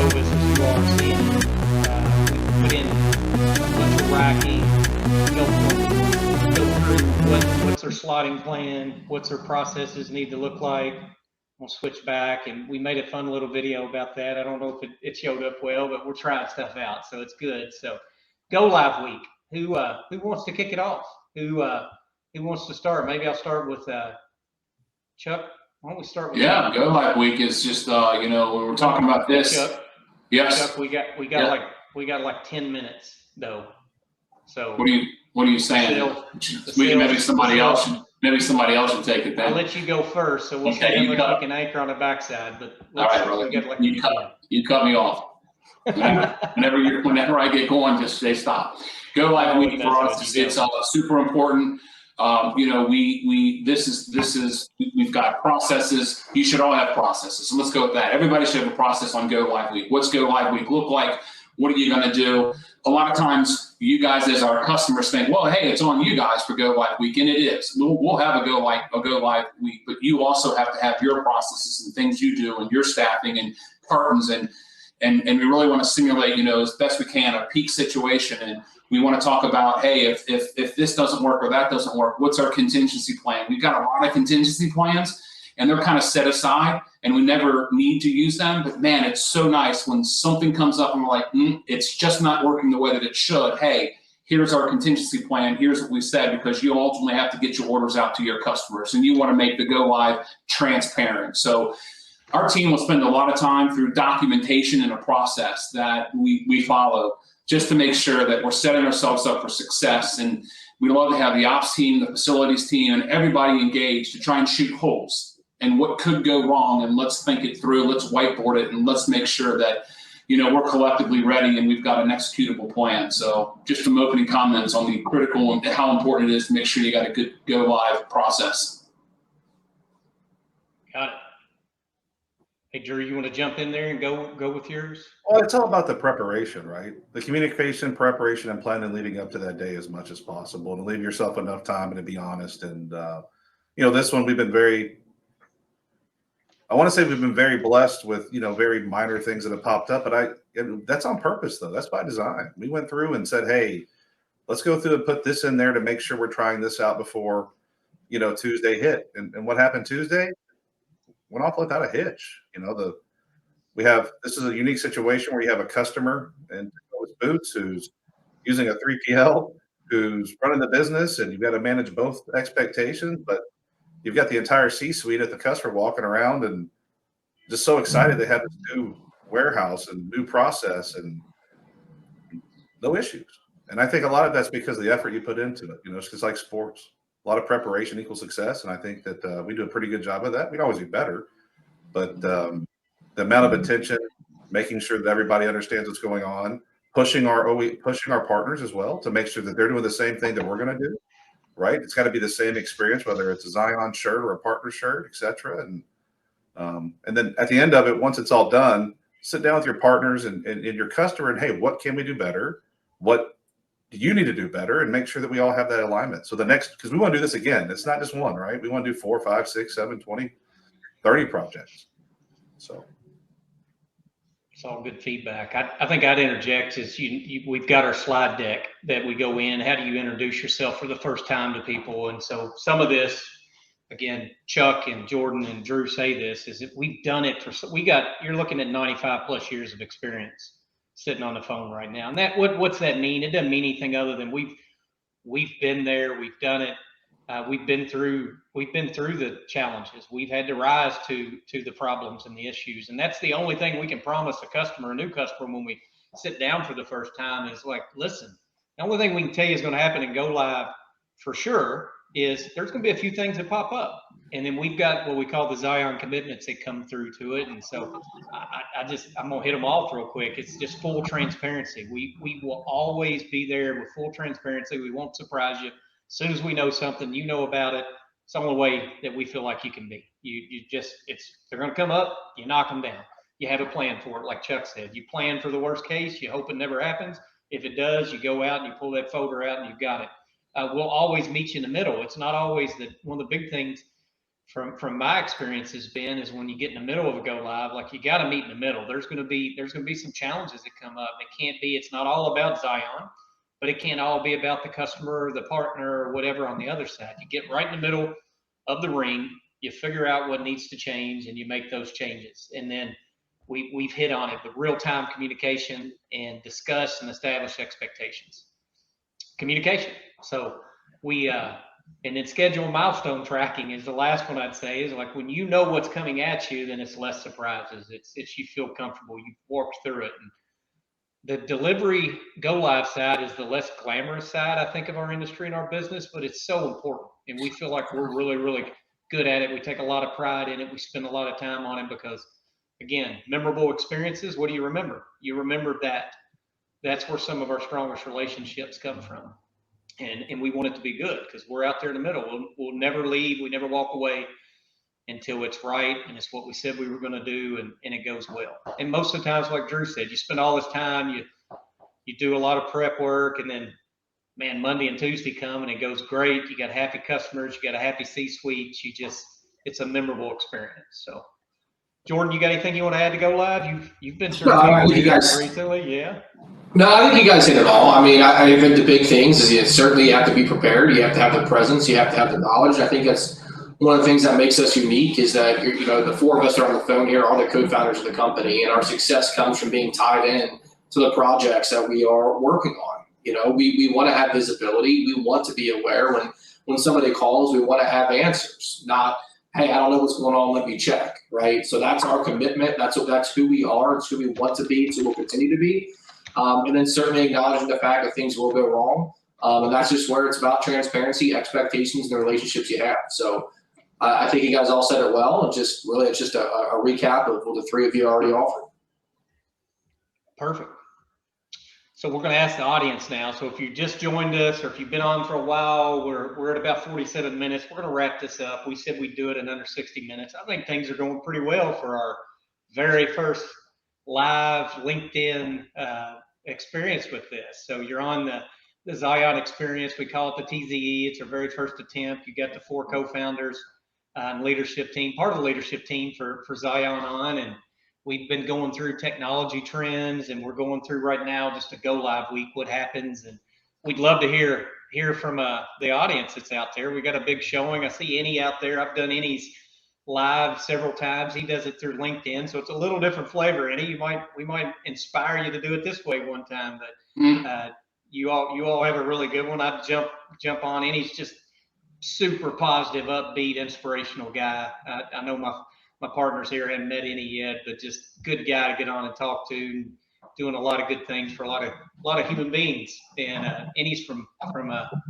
As you all are seeing, we put in a bunch of racking, go through what's their slotting plan, what's their processes need to look like. We'll switch back, and we made a fun little video about that. I don't know if it showed up well, but we're trying stuff out, so it's good. So Go Live Week. Who wants to kick it off? Who wants to start? Maybe I'll start with Chuck. Why don't we start with Chuck? Go Live Week is just when we're talking about this. Chuck, yes. Chuck, we got like 10 minutes though. So what are you saying? Maybe somebody else should take it then. I'll let you go first, so we'll see how much we can anchor on the backside. But all right, brother. You cut me off. Whenever I get going, just say stop. Go Live Week for us, it's super important. We've got processes. You should all have processes. So let's go with that. Everybody should have a process on Go Live Week. What's Go Live Week look like? What are you going to do? A lot of times you guys as our customers think, well, hey, it's on you guys for Go Live Week, and it is. We'll have a Go Live Week, but you also have to have your processes and things you do and your staffing and cartons, and we really want to simulate, as best we can, a peak situation. And we want to talk about, hey, if this doesn't work or that doesn't work, what's our contingency plan? We've got a lot of contingency plans, and they're kind of set aside, and we never need to use them. But man, it's so nice when something comes up and we're like, it's just not working the way that it should. Hey, here's our contingency plan. Here's what we said, because you ultimately have to get your orders out to your customers, and you want to make the Go Live transparent. So our team will spend a lot of time through documentation and a process that we follow, just to make sure that we're setting ourselves up for success. And we love to have the ops team, the facilities team, and everybody engaged to try and shoot holes and what could go wrong. And let's think it through. Let's whiteboard it, and let's make sure that we're collectively ready and we've got an executable plan. So just some opening comments on the critical and how important it is to make sure you got a good Go Live process. Got it. Hey, Drew, you want to jump in there and go with yours? Well, it's all about the preparation, right? The communication, preparation, and planning leading up to that day as much as possible, to leave yourself enough time and to be honest. And this one we've been very I want to say we've been very blessed with, very minor things that have popped up, but that's on purpose though. That's by design. We went through and said, hey, let's go through and put this in there to make sure we're trying this out before, Tuesday hit. And what happened Tuesday? Went off without a hitch. This is a unique situation where you have a customer and with Boots who's using a 3PL, who's running the business, and you've got to manage both expectations, but you've got the entire C-suite at the customer walking around and just so excited they have this new warehouse and new process and no issues. And I think a lot of that's because of the effort you put into it. It's just like sports. A lot of preparation equals success. And I think that we do a pretty good job of that. We can always be better, but the amount of attention, making sure that everybody understands what's going on, pushing our partners as well to make sure that they're doing the same thing that we're going to do. Right? It's got to be the same experience, whether it's a Zion shirt or a partner shirt, et cetera. And then at the end of it, once it's all done, sit down with your partners and your customer and, hey, what can we do better? What do you need to do better? And make sure that we all have that alignment. So because we want to do this again. It's not just one, right? We want to do 4, 5, 6, 7, 20, 30 projects. So. It's all good feedback. I think I'd interject is we've got our slide deck that we go in. How do you introduce yourself for the first time to people? And so some of this, again, Chuck and Jordan and Drew say this, is that we've done it you're looking at 95 plus years of experience sitting on the phone right now. And what's that mean? It doesn't mean anything other than we've been there, we've done it. We've been through the challenges. We've had to rise to the problems and the issues. And that's the only thing we can promise a new customer, when we sit down for the first time is like, listen, the only thing we can tell you is going to happen and go live for sure is there's going to be a few things that pop up. And then we've got what we call the Zion commitments that come through to it. And so I'm going to hit them off real quick. It's just full transparency. We will always be there with full transparency. We won't surprise you. As soon as we know something, you know about it. It's the only way that we feel like you can be. They're going to come up, you knock them down. You have a plan for it, like Chuck said. You plan for the worst case. You hope it never happens. If it does, you go out and you pull that folder out and you've got it. We'll always meet you in the middle. It's not always that. One of the big things from my experience has been is when you get in the middle of a go live, like you got to meet in the middle. There's going to be some challenges that come up. It's not all about Zion. But it can't all be about the customer or the partner or whatever on the other side. You get right in the middle of the ring, you figure out what needs to change, and you make those changes. And then we've hit on it, the real-time communication and discuss and establish expectations. Communication. So and then schedule milestone tracking is the last one I'd say, is like when you know what's coming at you, then it's less surprises. It's you feel comfortable, you've worked through it. And the delivery go live side is the less glamorous side, I think, of our industry and our business, but it's so important. And we feel like we're really, really good at it. We take a lot of pride in it. We spend a lot of time on it because, again, memorable experiences. What do you remember? You remember that. That's where some of our strongest relationships come from. And we want it to be good because we're out there in the middle. We'll never leave. We never walk away until it's right and it's what we said we were going to do, and it goes well. And most of the times, like Drew said, you spend all this time, you do a lot of prep work, and then, man, Monday and Tuesday come and it goes great. You got happy customers, you got a happy C-suite. It's a memorable experience. So, Jordan, you got anything you want to add to go live? You've been through recently, yeah. No, I think you guys hit it all. I mean, I think the big things is certainly you have to be prepared. You have to have the presence. You have to have the knowledge. I think that's one of the things that makes us unique is that, the four of us are on the phone here are the co-founders of the company, and our success comes from being tied in to the projects that we are working on. We want to have visibility. We want to be aware when somebody calls, we want to have answers, not, hey, I don't know what's going on, let me check, right? So that's our commitment. That's who we are. It's who we want to be. It's who we'll continue to be. And then certainly acknowledging the fact that things will go wrong. And that's just where it's about transparency, expectations, and the relationships you have. So I think you guys all said it well. It's just a recap of what the three of you already offered. Perfect. So we're going to ask the audience now. So if you just joined us or if you've been on for a while, we're at about 47 minutes. We're going to wrap this up. We said we'd do it in under 60 minutes. I think things are going pretty well for our very first live LinkedIn experience with this. So you're on the Zion experience. We call it the TZE. It's our very first attempt. You got the four co-founders. leadership team, part of the leadership team for Zion On, and we've been going through technology trends, and we're going through right now just a go live week, what happens, and we'd love to hear from the audience that's out there. We got a big showing. I see Any out there. I've done Any's live several times. He does it through LinkedIn, so it's a little different flavor. Any, we might inspire you to do it this way one time, but you all have a really good one. I'd jump on. Any's just super positive, upbeat, inspirational guy. I know my partners here haven't met Any yet, but just good guy to get on and talk to. Doing a lot of good things for a lot of human beings, and Any's from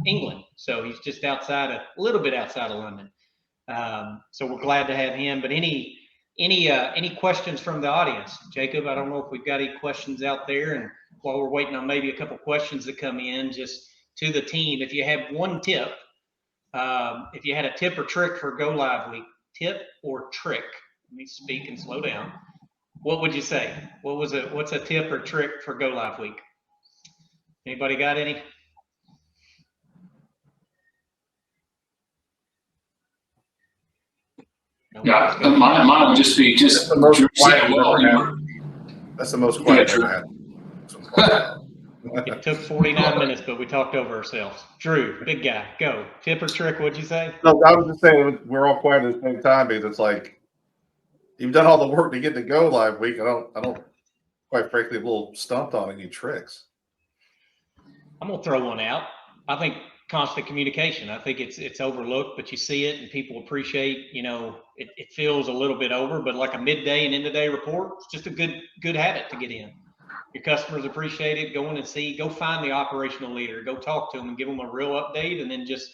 England, so he's just a little bit outside of London. So we're glad to have him. But any questions from the audience, Jacob? I don't know if we've got any questions out there, and while we're waiting on maybe a couple questions to come in, just to the team, if you have one tip, if you had a tip or trick for Go Live Week, tip or trick, let me speak and slow down. What would you say? What's a tip or trick for Go Live Week? Anybody got any? Yeah, mine would just be That's the most quiet we've well, ever had. That's the most quiet we've ever had. It took 49 minutes, but we talked over ourselves. Drew, big guy, go. Tip or trick, what'd you say? No, I was just saying we're all quiet at the same time because it's like you've done all the work to get to Go Live Week. I don't quite frankly a little stumped on any tricks. I'm gonna throw one out. I think constant communication. I think it's overlooked, but you see it and people appreciate. It feels a little bit over, but like a midday and end of day report, it's just a good habit to get in. Your customers appreciate it. Go in and go find the operational leader, go talk to them and give them a real update, and then just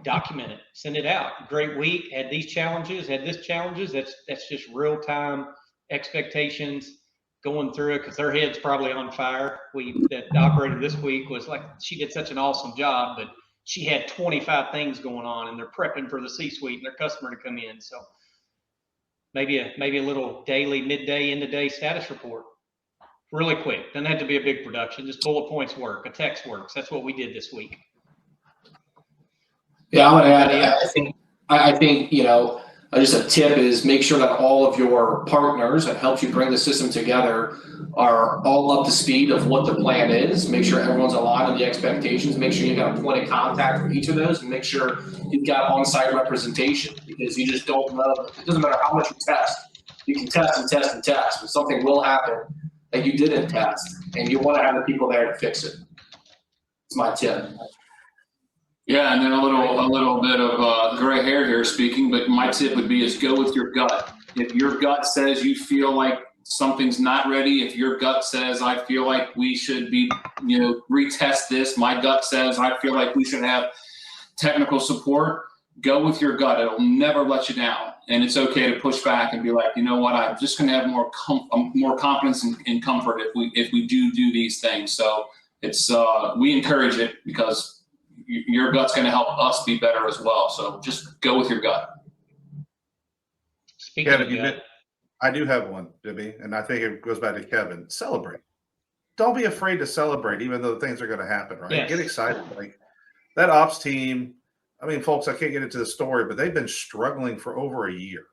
document it, send it out. Great week, had these challenges, had this challenges. That's just real time expectations, going through it, because their head's probably on fire. The operator this week was like, she did such an awesome job, but she had 25 things going on, and they're prepping for the C-suite and their customer to come in. So maybe a little daily, midday, end of day status report, really quick. Doesn't have to be a big production. Just bullet points work. A text works. That's what we did this week. Yeah, I'm gonna add. I think just a tip is make sure that all of your partners that help you bring the system together are all up to speed of what the plan is. Make sure everyone's aligned on the expectations. Make sure you got a point of contact for each of those, and make sure you've got on-site representation, because you just don't know. It doesn't matter how much you test. You can test and test and test, but something will happen that you didn't test, and you want to have the people there to fix it. It's my tip. Yeah, and then a little bit of gray hair here speaking, but my tip would be is go with your gut. If your gut says you feel like something's not ready, if your gut says I feel like we should be, retest this, my gut says I feel like we should have technical support, go with your gut. It'll never let you down. And it's okay to push back and be like, you know what, I'm just going to have more confidence and comfort if we do these things. So it's we encourage it because your gut's going to help us be better as well. So just go with your gut. Speaking of gut, I do have one, Jimmy, and I think it goes back to Kevin. Celebrate. Don't be afraid to celebrate, even though things are going to happen, right? Yes. Get excited. Like that ops team, I mean, folks, I can't get into the story, but they've been struggling for over a year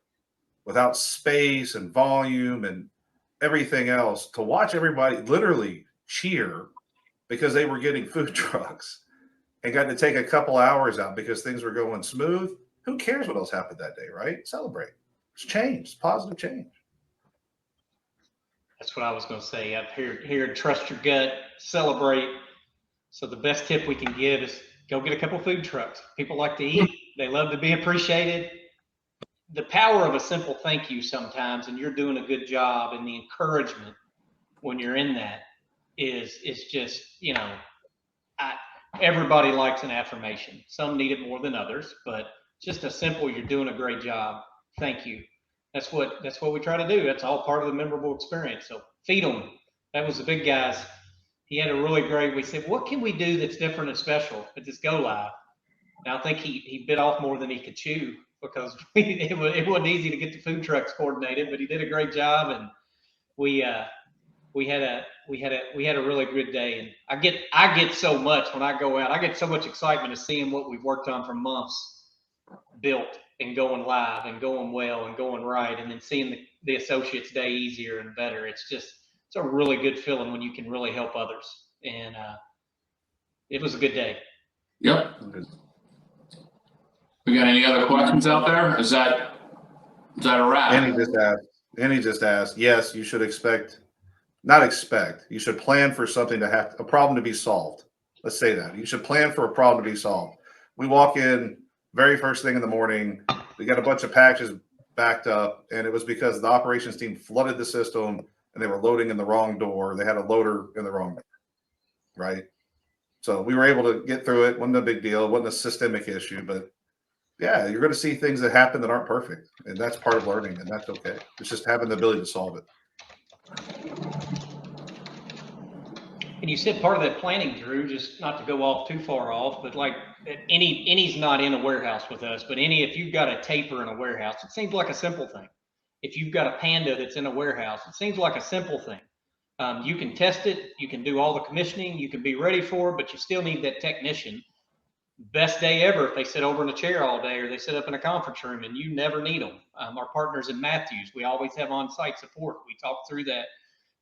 without space and volume and everything else. To watch everybody literally cheer because they were getting food trucks and got to take a couple hours out because things were going smooth. Who cares what else happened that day, right? Celebrate. It's change. It's positive change. That's what I was going to say. Up here, trust your gut, celebrate. So the best tip we can give is go get a couple food trucks. People like to eat. They love to be appreciated. The power of a simple thank you sometimes, and you're doing a good job, and the encouragement when you're in that is just, everybody likes an affirmation. Some need it more than others, but just a simple, you're doing a great job. Thank you. That's what we try to do. That's all part of the memorable experience. So feed them. That was the big guys. He had a really great, we said, what can we do that's different and special at this Go Live? And I think he bit off more than he could chew, because it wasn't easy to get the food trucks coordinated, but he did a great job, and we had a really good day. And I get so much when I go out. I get so much excitement of seeing what we've worked on for months built and going live and going well and going right, and then seeing the associates day easier and better. It's a really good feeling when you can really help others. And it was a good day. Yep. We got any other questions out there? Is that a wrap? Annie just asked, yes, you should you should plan for something to have a problem to be solved. Let's say that. You should plan for a problem to be solved. We walk in very first thing in the morning, we got a bunch of packages backed up, and it was because the operations team flooded the system and they were loading in the wrong door. They had a loader in the wrong door, right? So we were able to get through it. Wasn't a big deal. Wasn't a systemic issue, but yeah, you're going to see things that happen that aren't perfect, and that's part of learning, and that's okay. It's just having the ability to solve it. And you said part of that planning, Drew, just not to go off too far off, but like any's not in a warehouse with us, but if you've got a taper in a warehouse, it seems like a simple thing. If you've got a Panda that's in a warehouse, it seems like a simple thing. You can test it, you can do all the commissioning, you can be ready for it, but you still need that technician. Best day ever if they sit over in a chair all day or they sit up in a conference room, and you never need them. Our partners in Matthews, we always have on-site support. We talk through that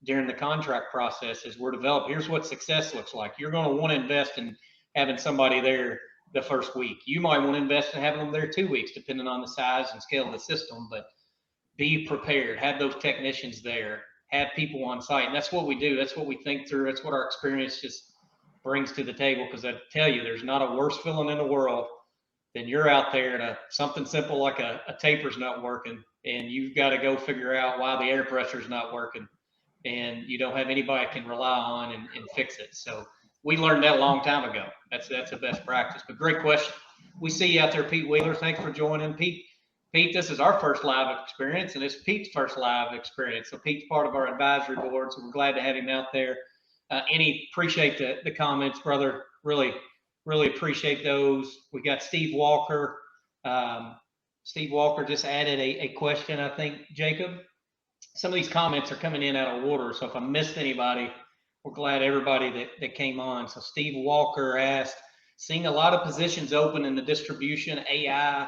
during the contract process as we're developing. Here's what success looks like. You're going to want to invest in having somebody there the first week. You might want to invest in having them there 2 weeks, depending on the size and scale of the system, but be prepared. Have those technicians there. Have people on site. And that's what we do. That's what we think through. That's what our experience just brings to the table. Because I tell you, there's not a worse feeling in the world than you're out there and something simple like a taper's not working, and you've got to go figure out why the air pressure's not working, and you don't have anybody can rely on and fix it. So we learned that a long time ago. That's a best practice. But great question. We see you out there, Pete Wheeler. Thanks for joining. Pete, this is our first live experience, and it's Pete's first live experience. So Pete's part of our advisory board, so we're glad to have him out there. Appreciate the comments, brother. Really appreciate those. We got Steve Walker. Steve Walker just added a question, I think, Jacob. Some of these comments are coming in out of order, so if I missed anybody, we're glad everybody that came on. So Steve Walker asked, seeing a lot of positions open in the distribution AI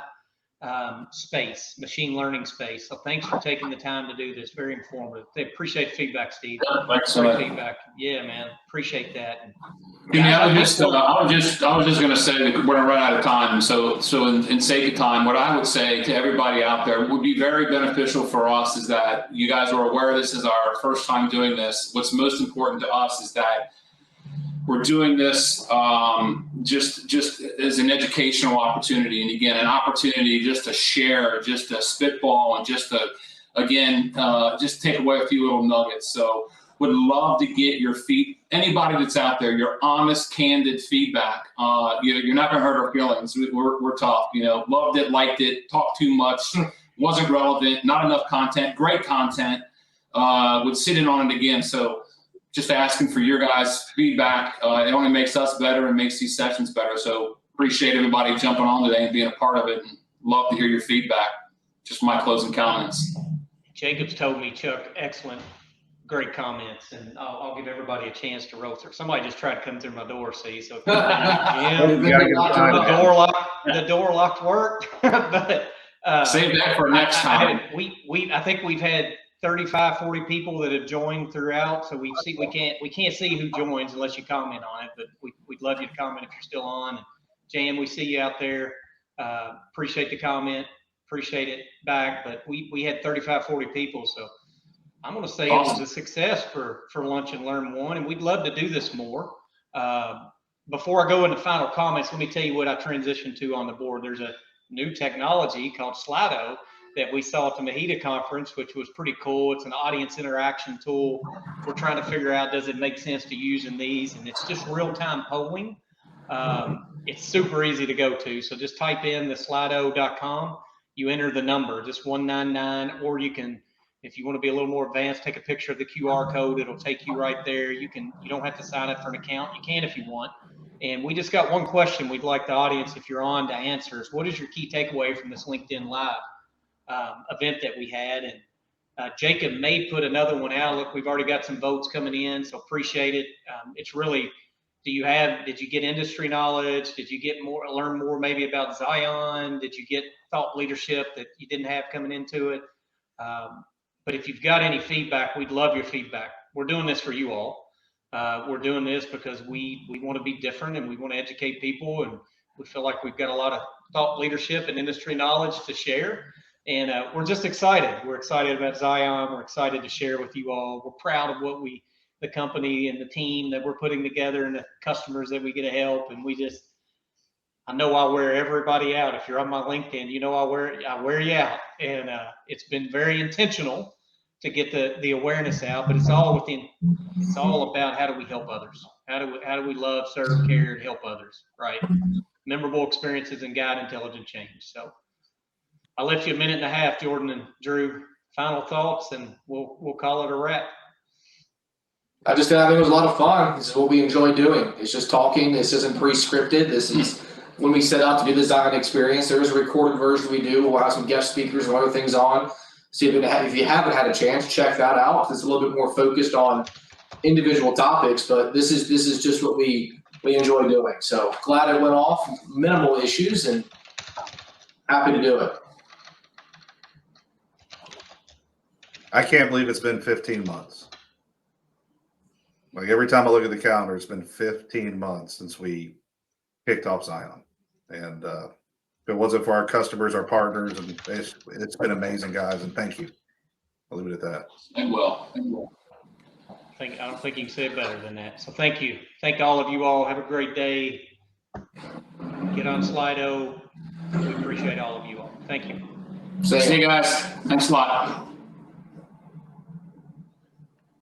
space, machine learning space. So thanks for taking the time to do this. Very informative. They appreciate the feedback, Steve. Thanks so much. Feedback. Yeah, man. Appreciate that. I was just going to say that we're going to run out of time. So in sake of time, what I would say to everybody out there would be very beneficial for us is that you guys are aware this is our first time doing this. What's most important to us is that we're doing this just as an educational opportunity, and again, an opportunity just to share, just to spitball, and just to just take away a few little nuggets. So would love to get your anybody that's out there, your honest, candid feedback. You're not going to hurt our feelings. We're tough. Loved it, liked it, talked too much, wasn't relevant, not enough content, great content. Would sit in on it again. So just asking for your guys' feedback. It only makes us better and makes these sessions better. So appreciate everybody jumping on today and being a part of it, and love to hear your feedback. Just my closing comments. Jacob's told me, Chuck, excellent, great comments, and I'll give everybody a chance to roll through. Somebody just tried to come through my door, see, so the door locked worked, but save that for next time. I think we've had 35, 40 people that have joined throughout. So we can't see who joins unless you comment on it, but we'd love you to comment if you're still on. And Jan, we see you out there. Appreciate the comment. Appreciate it back. But we had 35, 40 people. So I'm going to say awesome. It was a success for Lunch and Learn 1, and we'd love to do this more. Before I go into final comments, let me tell you what I transitioned to on the board. There's a new technology called Slido that we saw at the Mahita conference, which was pretty cool. It's an audience interaction tool. We're trying to figure out, does it make sense to use in these? And it's just real-time polling. It's super easy to go to. So just type in the slido.com. You enter the number, just 199, or you can, if you want to be a little more advanced, take a picture of the QR code. It'll take you right there. You don't have to sign up for an account. You can if you want. And we just got one question we'd like the audience, if you're on, to answer is, what is your key takeaway from this LinkedIn Live event that we had? And Jacob may put another one out. Look, we've already got some votes coming in, so appreciate it. It's really did you get industry knowledge? Did you learn more maybe about Zion? Did you get thought leadership that you didn't have coming into it? But if you've got any feedback, we'd love your feedback. We're doing this for you all. We're doing this because we want to be different and we want to educate people, and we feel like we've got a lot of thought leadership and industry knowledge to share. And we're just excited. We're excited about Zion. We're excited to share with you all. We're proud of the company and the team that we're putting together and the customers that we get to help. And I know I wear everybody out. If you're on my LinkedIn, you know I wear you out. And it's been very intentional to get the awareness out, but it's all about how do we help others? How do we love, serve, care, and help others, right? Memorable experiences and guide intelligent change. So I'll let you a minute and a half, Jordan and Drew, final thoughts, and we'll call it a wrap. I think it was a lot of fun. This is what we enjoy doing. It's just talking. This isn't pre-scripted. This is when we set out to do the Zion experience. There is a recorded version we do. We'll have some guest speakers and other things on. See if you haven't had a chance, check that out. It's a little bit more focused on individual topics, but this is just what we enjoy doing. So glad it went off, minimal issues, and happy to do it. I can't believe it's been 15 months. Like every time I look at the calendar, it's been 15 months since we kicked off Zion. And if it wasn't for our customers, our partners, and it's been amazing, guys. And thank you. I'll leave it at that. And well. I don't think you can say it better than that. So thank you. Thank all of you all. Have a great day. Get on Slido. We appreciate all of you all. Thank you. See you guys. Thanks a lot.